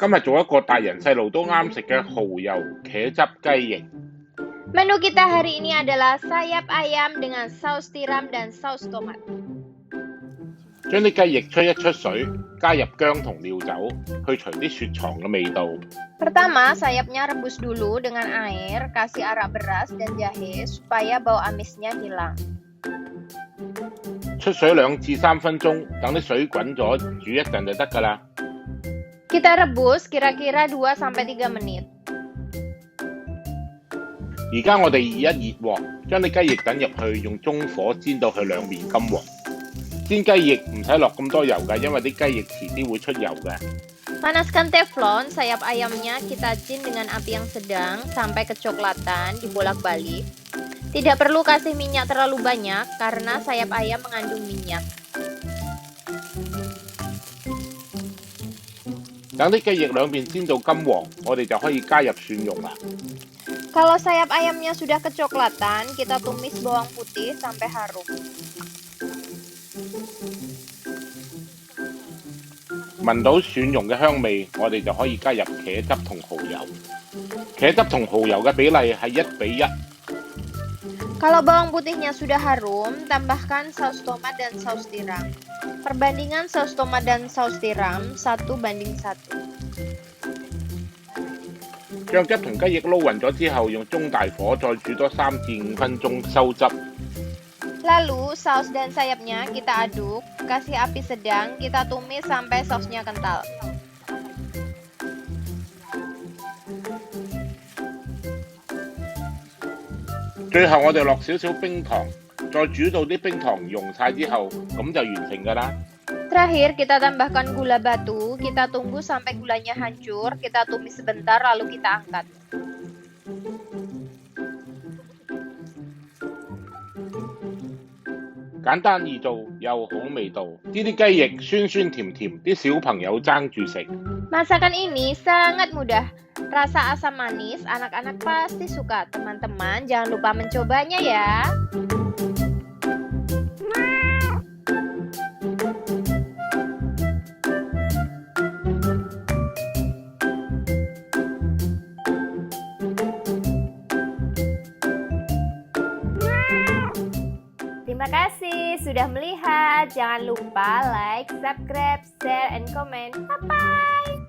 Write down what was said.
今日做一個大人細路都啱食嘅蠔油茄汁雞翼。 Menu kita hari ini adalah sayap ayam dengan saus tiram dan saus tomat. 將啲雞翼吹一出水，加入薑同料酒，去除啲雪藏嘅味道。 Pertama, sayapnya rebus dulu dengan air, kasih arak beras dan jahe supaya bau amisnya hilang. 出水2至3分鐘，等啲水滾咗，煮一陣就得㗎啦。 Kita rebus kira-kira 2-3 menit. 而家我哋熱一熱鑊，將啲雞翼等入去，用中火煎到佢兩面金黃。煎雞翼唔使落咁多油㗎，因為啲雞翼遲啲會出油㗎。 Panaskan teflon, sayap ayamnya kita cin dengan api yang sedang sampai kecoklatan, dibolak-balik. Tidak perlu kasih minyak terlalu banyak karena sayap ayam mengandung minyak. 等啲雞翼兩邊煎到金黃，我哋就可以加入蒜蓉啦。 Kalau sayap ayamnya sudah kecoklatan, kita tumis bawang putih sampai harum. 聞到蒜蓉嘅香味，我哋就可以加入茄汁同蠔油。茄汁同蠔油嘅比例係1比1。 Kalau bawang putihnya sudah harum, tambahkan saus tomat dan saus tiram. Perbandingan saus tomat dan saus tiram 1:1. 醬汁同雞翼撈勻咗之後，用中大火再煮多3至5分鐘收汁。 Lalu saus dan sayapnya kita aduk, kasih api sedang, kita tumis sampai sausnya kental. 最後我哋落少少冰糖，再煮到啲冰糖溶晒之後，咁就完成㗎啦。 Terakhir kita tambahkan gula batu, kita tunggu sampai gulanya hancur, kita tumis sebentar lalu kita angkat. 簡單易做又好味道，呢啲雞翼酸酸甜甜，啲小朋友爭住食。 Masakan ini sangat mudah. Rasa asam manis, anak-anak pasti suka. Teman-teman jangan lupa mencobanya ya. Terima kasih sudah melihat. Jangan lupa like, subscribe, share, and comment. Bye-bye.